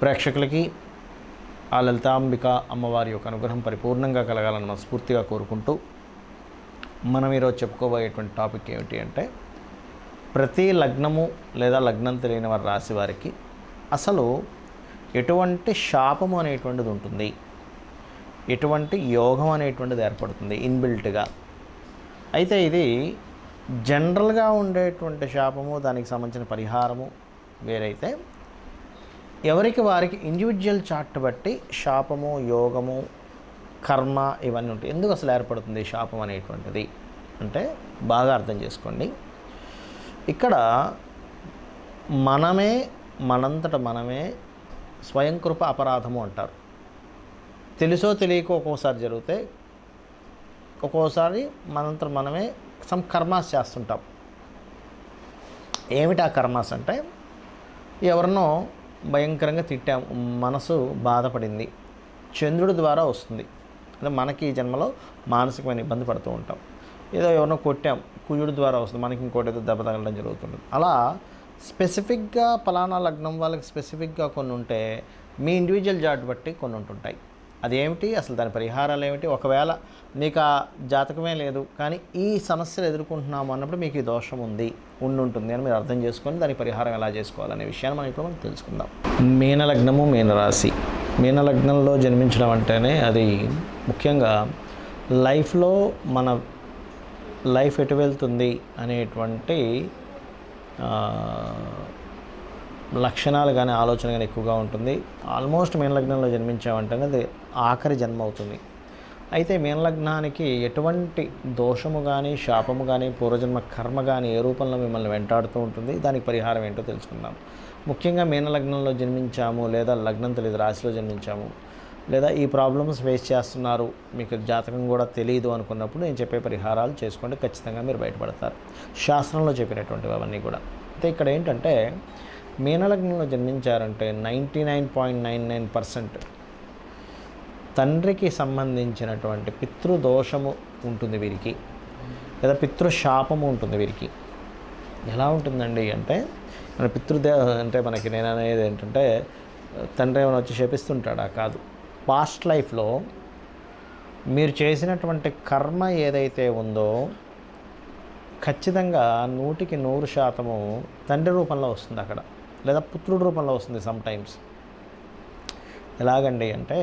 ప్రేక్షకులకి ఆ లలితాంబిక అమ్మవారి యొక్క అనుగ్రహం పరిపూర్ణంగా కలగాలని మనస్ఫూర్తిగా కోరుకుంటూ మనం ఈరోజు చెప్పుకోబోయేటువంటి టాపిక్ ఏమిటి అంటే ప్రతి లగ్నము లేదా లగ్నం తెలియని వారి రాశి వారికి అసలు ఎటువంటి శాపము అనేటువంటిది ఉంటుంది, ఎటువంటి యోగం అనేటువంటిది ఏర్పడుతుంది ఇన్బిల్ట్గా. అయితే ఇది జనరల్గా ఉండేటువంటి శాపము, దానికి సంబంధించిన పరిహారము వేరైతే ఎవరికి వారికి ఇండివిజువల్ చార్ట్ బట్టి శాపము, యోగము, కర్మ ఇవన్నీ ఉంటాయి. ఎందుకు అసలు ఏర్పడుతుంది శాపం అనేటువంటిది అంటే బాగా అర్థం చేసుకోండి. ఇక్కడ మనంతట మనమే స్వయంకృప అపరాధము అంటారు. తెలుసో తెలియకో ఒక్కోసారి జరిగితే, ఒక్కోసారి మనంతట మనమే సమ్ కర్మాస్ చేస్తుంటాం. ఏమిటి ఆ కర్మాస్ అంటే, ఎవరినో భయంకరంగా తిట్టాం, మనసు బాధపడింది, చంద్రుడి ద్వారా వస్తుంది. అంటే మనకి ఈ జన్మలో మానసికమైన ఇబ్బంది పడుతూ ఉంటాం. ఏదో ఎవరినో కొట్టాం, కుజుడి ద్వారా వస్తుంది, మనకి ఇంకోటి ఏదో దెబ్బ తగలడం జరుగుతుంది. అలా స్పెసిఫిక్గా పలానా లగ్నం వాళ్ళకి స్పెసిఫిక్గా కొన్ని ఉంటే, మీ ఇండివిజువల్ చార్ట్ బట్టి కొన్ని ఉంటుంటాయి. అదేమిటి, అసలు దాని పరిహారాలు ఏమిటి? ఒకవేళ మీకు ఆ జాతకమే లేదు కానీ ఈ సమస్యలు ఎదుర్కొంటున్నాము అన్నప్పుడు మీకు ఈ దోషం ఉంటుంది అని మీరు అర్థం చేసుకొని దాని పరిహారం ఎలా చేసుకోవాలనే విషయాన్ని మనం ఇప్పుడు తెలుసుకుందాం. మీనలగ్నము, మీనరాశి. మీనలగ్నంలో జన్మించడం అంటేనే అది ముఖ్యంగా లైఫ్లో మన లైఫ్ ఎటు వెళ్తుంది అనేటువంటి లక్షణాలు కానీ ఆలోచన కానీ ఎక్కువగా ఉంటుంది. ఆల్మోస్ట్ మీనలగ్నంలో జన్మించామంటేనే అది ఆఖరి జన్మ అవుతుంది. అయితే మీనలగ్నానికి ఎటువంటి దోషము కానీ, శాపము కానీ, పూర్వజన్మ కర్మ కానీ ఏ రూపంలో మిమ్మల్ని వెంటాడుతూ ఉంటుంది, దానికి పరిహారం ఏంటో తెలుసుకుందాం. ముఖ్యంగా మీనలగ్నంలో జన్మించాము, లేదా లగ్నం తెలియదు రాశిలో జన్మించాము, లేదా ఈ ప్రాబ్లమ్స్ ఫేస్ చేస్తున్నారు, మీకు జాతకం కూడా తెలియదు అనుకున్నప్పుడు నేను చెప్పే పరిహారాలు చేసుకోండి, ఖచ్చితంగా మీరు బయటపడతారు. శాస్త్రంలో చెప్పినటువంటివి అవన్నీ కూడా. అయితే ఇక్కడ ఏంటంటే మీనలగ్నంలో జన్మించారంటే 99.99% తండ్రికి సంబంధించినటువంటి పితృదోషము ఉంటుంది వీరికి, లేదా పితృశాపము ఉంటుంది వీరికి. ఎలా ఉంటుందండి అంటే, మన అంటే మనకి నేను అనేది ఏంటంటే తండ్రి ఏమైనా వచ్చి శపిస్తుంటాడా? కాదు. పాస్ట్ లైఫ్లో మీరు చేసినటువంటి కర్మ ఏదైతే ఉందో ఖచ్చితంగా 100% తండ్రి రూపంలో వస్తుంది అక్కడ, లేదా పుత్రుడి రూపంలో వస్తుంది సమ్టైమ్స్. ఎలాగండి అంటే,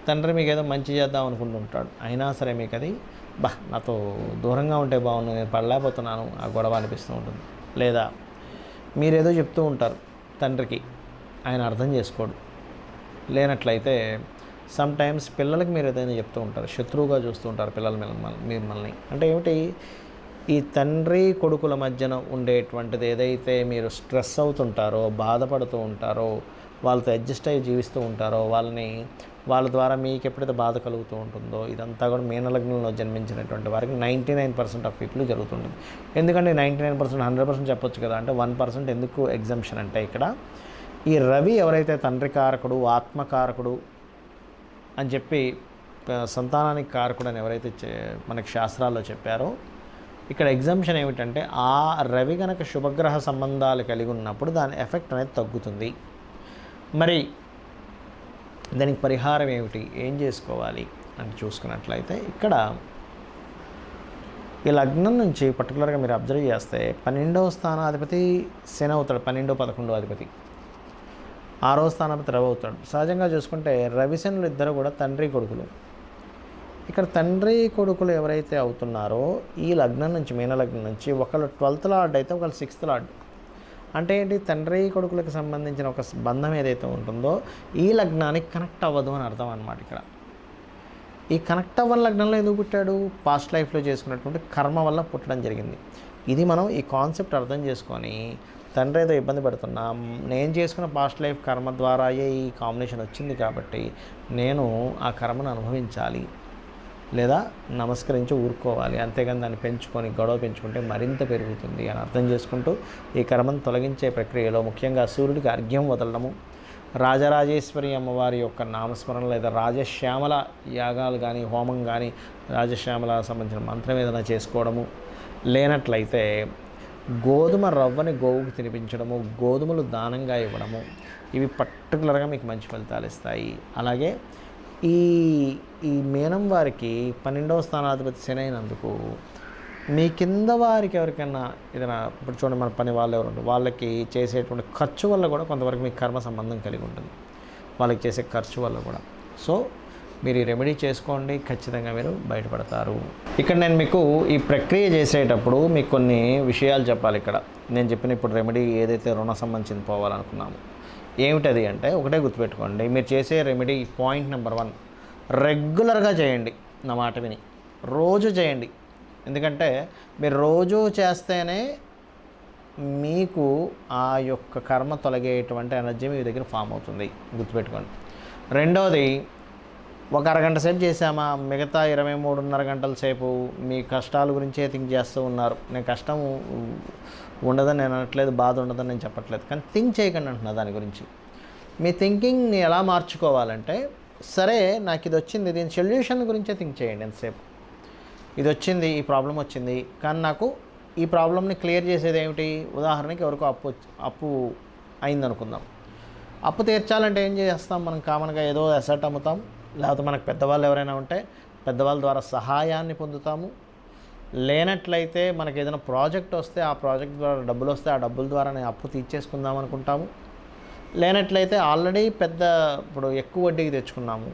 తండ్రి మీకు ఏదో మంచి చేద్దాం అనుకుంటుంటాడు, అయినా సరే మీకు అది నాతో దూరంగా ఉంటే బాగుండు, నేను పడలేకపోతున్నాను, ఆ గొడవ అనిపిస్తూ ఉంటుంది. లేదా మీరేదో చెప్తూ ఉంటారు తండ్రికి, ఆయన అర్థం చేసుకోడు. లేనట్లయితే సమ్టైమ్స్ పిల్లలకి మీరు ఏదైనా చెప్తూ ఉంటారు, శత్రువుగా చూస్తూ ఉంటారు పిల్లలు మిమ్మల్ని. అంటే ఏమిటి, ఈ తండ్రి కొడుకుల మధ్యన ఉండేటువంటిది ఏదైతే మీరు స్ట్రెస్ అవుతుంటారో, బాధపడుతూ ఉంటారో, వాళ్ళతో అడ్జస్ట్ అయ్యి జీవిస్తూ ఉంటారో, వాళ్ళ ద్వారా మీకు ఎప్పుడైతే బాధ కలుగుతూ ఉంటుందో, ఇదంతా కూడా మీనలగ్నంలో జన్మించినటువంటి వారికి 99% ఆఫ్ పీపుల్ జరుగుతుంటుంది. ఎందుకంటే 99% 100% చెప్పొచ్చు కదా, అంటే 1% ఎందుకు ఎగ్జంప్షన్ అంటే, ఇక్కడ ఈ రవి ఎవరైతే తండ్రి కారకుడు, ఆత్మకారకుడు అని చెప్పి సంతానానికి కారకుడు అని ఎవరైతే మనకి శాస్త్రాల్లో చెప్పారో, ఇక్కడ ఎగ్జంప్షన్ ఏమిటంటే ఆ రవి కనుక శుభగ్రహ సంబంధాలు కలిగి ఉన్నప్పుడు దాని ఎఫెక్ట్ అనేది తగ్గుతుంది. మరి దానికి పరిహారం ఏమిటి, ఏం చేసుకోవాలి అని చూసుకున్నట్లయితే, ఇక్కడ ఈ లగ్నం నుంచి పర్టికులర్గా మీరు అబ్జర్వ్ చేస్తే 12వ స్థానాధిపతి శని అవుతాడు, 12, 11 అధిపతి, 6వ స్థానాధిపతి రవి అవుతాడు. సహజంగా చూసుకుంటే రవి శనులు ఇద్దరు కూడా తండ్రి కొడుకులు. ఇక్కడ తండ్రి కొడుకులు ఎవరైతే అవుతున్నారో ఈ లగ్నం నుంచి, మీనలగ్నం నుంచి ఒకళ్ళు 12th లార్డ్ అయితే ఒకళ్ళు 6th లార్డ్. అంటే ఏంటి, తండ్రి కొడుకులకు సంబంధించిన ఒక బంధం ఏదైతే ఉంటుందో ఈ లగ్నానికి కనెక్ట్ అవ్వదు అని అర్థం అన్నమాట. ఇక్కడ ఈ కనెక్ట్ అవ్వని లగ్నంలో ఎందుకు పుట్టాడు, పాస్ట్ లైఫ్లో చేసుకున్నటువంటి కర్మ వల్ల పుట్టడం జరిగింది. ఇది మనం ఈ కాన్సెప్ట్ అర్థం చేసుకొని, తండ్రి ఏదో ఇబ్బంది పడుతున్నాం, నేను చేసుకున్న పాస్ట్ లైఫ్ కర్మ ద్వారాయే ఈ కాంబినేషన్ వచ్చింది కాబట్టి నేను ఆ కర్మను అనుభవించాలి, లేదా నమస్కరించి ఊరుకోవాలి, అంతేగాని దాన్ని పెంచుకొని గొడవ పెంచుకుంటే మరింత పెరుగుతుంది అని అర్థం చేసుకుంటూ ఈ కర్మను తొలగించే ప్రక్రియలో ముఖ్యంగా సూర్యుడికి అర్ఘ్యం వదలడము, రాజరాజేశ్వరి అమ్మవారి యొక్క నామస్మరణ లేదా రాజశ్యామల యాగాలు కానీ, హోమం కానీ, రాజశ్యామల సంబంధించిన మంత్రం ఏదైనా చేసుకోవడము, లేనట్లయితే గోధుమ రవ్వని గోవుకు తినిపించడము, గోధుమలు దానంగా ఇవ్వడము, ఇవి పర్టికులర్గా మీకు మంచి ఫలితాలు ఇస్తాయి. అలాగే ఈ ఈ మీనం వారికి 12వ స్థానాధిపతి శని అయినందుకు మీ కింద వారికి ఎవరికైనా ఏదైనా ఇప్పుడు చూడండి, మన పని వాళ్ళు ఎవరు వాళ్ళకి చేసేటువంటి ఖర్చు వల్ల కూడా కొంతవరకు మీకు కర్మ సంబంధం కలిగి ఉంటుంది, వాళ్ళకి చేసే ఖర్చు వల్ల కూడా. సో మీరు ఈ రెమెడీ చేసుకోండి, ఖచ్చితంగా మీరు బయటపడతారు. ఇక్కడ నేను మీకు ఈ ప్రక్రియ చేసేటప్పుడు మీకు కొన్ని విషయాలు చెప్పాలి. ఇక్కడ నేను చెప్పిన ఇప్పుడు రెమెడీ ఏదైతే రుణ సంబంధించింది పోవాలనుకున్నాము, ఏమిటది అంటే ఒకటే గుర్తుపెట్టుకోండి. మీరు చేసే రెమెడీ పాయింట్ నెంబర్ 1, రెగ్యులర్గా చేయండి. నా మాట విని రోజు చేయండి. ఎందుకంటే మీరు రోజు చేస్తేనే మీకు ఆ యొక్క కర్మ తొలగేటువంటి ఎనర్జీ మీ దగ్గర ఫామ్ అవుతుంది, గుర్తుపెట్టుకోండి. రెండవది, ఒక అరగంట సేపు చేసామా, మిగతా 23.5 గంటల సేపు మీ కష్టాల గురించే థింక్ చేస్తూ ఉన్నారు. నేను కష్టం ఉండదని నేను అనట్లేదు, బాధ ఉండదని నేను చెప్పట్లేదు, కానీ థింక్ చేయకండి అంటున్నా దాని గురించి. మీ థింకింగ్ని ఎలా మార్చుకోవాలంటే, సరే నాకు ఇది వచ్చింది, దీని సొల్యూషన్ గురించే థింక్ చేయండి ఎంతసేపు. ఇది వచ్చింది, ఈ ప్రాబ్లం వచ్చింది, కానీ నాకు ఈ ప్రాబ్లమ్ని క్లియర్ చేసేది ఏమిటి? ఉదాహరణకి ఎవరికో అప్పు అయిందనుకుందాం. అప్పు తీర్చాలంటే ఏం చేస్తాం మనం? కామన్గా ఏదో అసెట్ అమ్ముతాం, లేకపోతే మనకు పెద్దవాళ్ళు ఎవరైనా ఉంటే పెద్దవాళ్ళ ద్వారా సహాయాన్ని పొందుతాము. లేనట్లయితే మనకు ఏదైనా ప్రాజెక్ట్ వస్తే ఆ ప్రాజెక్ట్ ద్వారా డబ్బులు వస్తే ఆ డబ్బుల ద్వారా నేను అప్పు తీర్చేసుకుందాం అనుకుంటాము. లేనట్లయితే ఆల్రెడీ ఇప్పుడు ఎక్కువ వడ్డీకి తెచ్చుకున్నాము,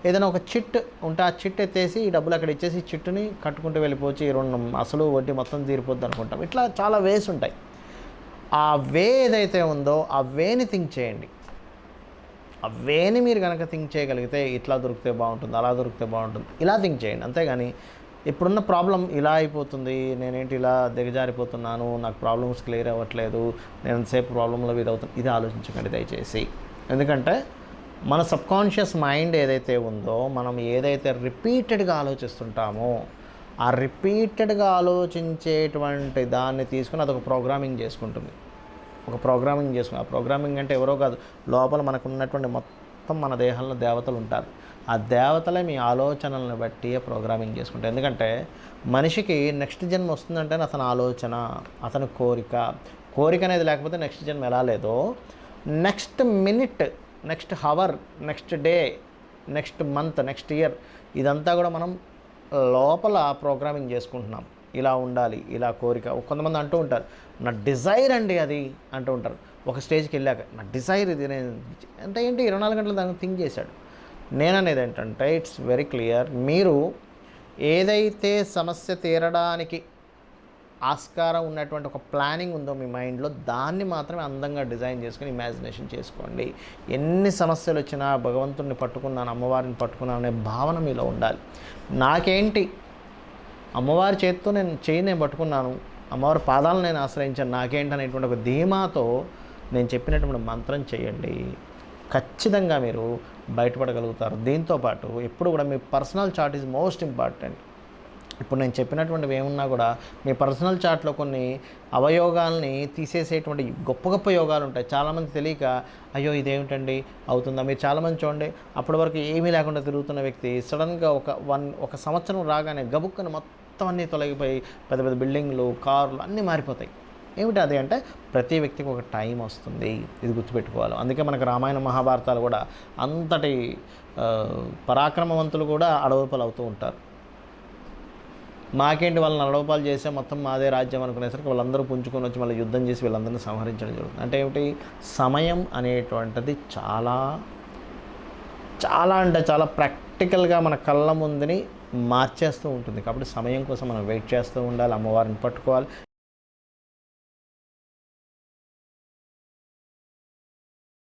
ఏదైనా ఒక చిట్ ఉంటే ఆ చిట్ ఎత్తేసి ఈ డబ్బులు అక్కడ ఇచ్చేసి చిట్టుని కట్టుకుంటూ వెళ్ళిపోవచ్చు, ఈ అసలు వడ్డీ మొత్తం తీరిపోద్ది అనుకుంటాం. ఇట్లా చాలా వేస్ ఉంటాయి. ఆ వే ఏదైతే ఉందో ఆ వేని థింక్ చేయండి. ఆ వేని మీరు కనుక థింక్ చేయగలిగితే ఇట్లా దొరికితే బాగుంటుంది, అలా దొరికితే బాగుంటుంది, ఇలా థింక్ చేయండి. అంతేగాని ఇప్పుడున్న ప్రాబ్లం ఇలా అయిపోతుంది, నేనేంటి ఇలా దిగజారిపోతున్నాను, నాకు ప్రాబ్లమ్స్ క్లియర్ అవ్వట్లేదు, నేను ఎంతసేపు ప్రాబ్లంలో ఇదవుతుంది, ఇది ఆలోచించకండి దయచేసి. ఎందుకంటే మన సబ్కాన్షియస్ మైండ్ ఏదైతే ఉందో, మనం ఏదైతే రిపీటెడ్గా ఆలోచిస్తుంటామో ఆ రిపీటెడ్గా ఆలోచించేటువంటి దాన్ని తీసుకుని అదొక ప్రోగ్రామింగ్ చేసుకుంటుంది. ఆ ప్రోగ్రామింగ్ అంటే ఎవరో కాదు, లోపల మనకు ఉన్నటువంటి మొత్తం మన దేహంలో దేవతలు ఉంటారు. ఆ దేవతలే మీ ఆలోచనలను బట్టి ప్రోగ్రామింగ్ చేసుకుంటారు. ఎందుకంటే మనిషికి నెక్స్ట్ జన్మ వస్తుందంటే అతని ఆలోచన, అతని కోరిక అనేది లేకపోతే నెక్స్ట్ జన్మ ఎలా లేదో, next minute, next hour, next day, next month, next year, ఇదంతా కూడా మనం లోపల ప్రోగ్రామింగ్ చేసుకుంటున్నాం. ఇలా ఉండాలి, ఇలా కోరిక. కొంతమంది అంటూ ఉంటారు, నా డిజైర్ అండి అది అంటూ ఉంటారు. ఒక స్టేజ్కి వెళ్ళాక నా డిజైర్ ఇది, నేను అంటే ఏంటి 24 గంటలు దాన్ని థింక్ చేశాడు. నేననేది ఏంటంటే ఇట్స్ వెరీ క్లియర్. మీరు ఏదైతే సమస్య తీరడానికి ఆస్కారం ఉన్నటువంటి ఒక ప్లానింగ్ ఉందో మీ మైండ్లో, దాన్ని మాత్రమే అందంగా డిజైన్ చేసుకుని ఇమాజినేషన్ చేసుకోండి. ఎన్ని సమస్యలు వచ్చినా భగవంతుడిని పట్టుకున్నాను, అమ్మవారిని పట్టుకున్నాను అనే భావన మీలో ఉండాలి. నాకేంటి, అమ్మవారి చేతితో నేను పట్టుకున్నాను, అమ్మవారి పాదాలను నేను ఆశ్రయించాను, నాకేంటి అనేటువంటి ఒక ధీమాతో నేను చెప్పినటువంటి మంత్రం చేయండి. ఖచ్చితంగా మీరు బయటపడగలుగుతారు. దీంతోపాటు ఎప్పుడు కూడా మీ personal chart is most important. ఇప్పుడు నేను చెప్పినటువంటివి ఏమున్నా కూడా మీ పర్సనల్ చార్ట్లో కొన్ని అవయోగాల్ని తీసేసేటువంటి గొప్ప గొప్ప యోగాలు ఉంటాయి. చాలామంది తెలియక అయ్యో ఇదేమిటండి అవుతుందా. మీరు చాలామంది చూడండి, అప్పటి వరకు ఏమీ లేకుండా తిరుగుతున్న వ్యక్తి సడన్గా ఒక సంవత్సరం రాగానే గబుక్కని మొత్తం అన్నీ తొలగిపోయి పెద్ద పెద్ద బిల్డింగ్లు, కార్లు అన్నీ మారిపోతాయి. ఏమిటి అది అంటే ప్రతి వ్యక్తికి ఒక టైం వస్తుంది, ఇది గుర్తుపెట్టుకోవాలి. అందుకే మనకు రామాయణ మహాభారతాలు కూడా అంతటి పరాక్రమవంతులు కూడా అడవుపాలు అవుతూ ఉంటారు. మాకేంటి వాళ్ళని అడవుపాలు చేసే మొత్తం మాదే రాజ్యం అనుకునేసరికి వాళ్ళందరూ పుంజుకొని వచ్చి మళ్ళీ యుద్ధం చేసి వీళ్ళందరినీ సంహరించడం జరుగుతుంది. అంటే ఏమిటి, సమయం అనేటువంటిది చాలా చాలా అంటే చాలా ప్రాక్టికల్గా మన కళ్ళ ముందుని మార్చేస్తూ ఉంటుంది. కాబట్టి సమయం కోసం మనం వెయిట్ చేస్తూ ఉండాలి, అమ్మవారిని పట్టుకోవాలి.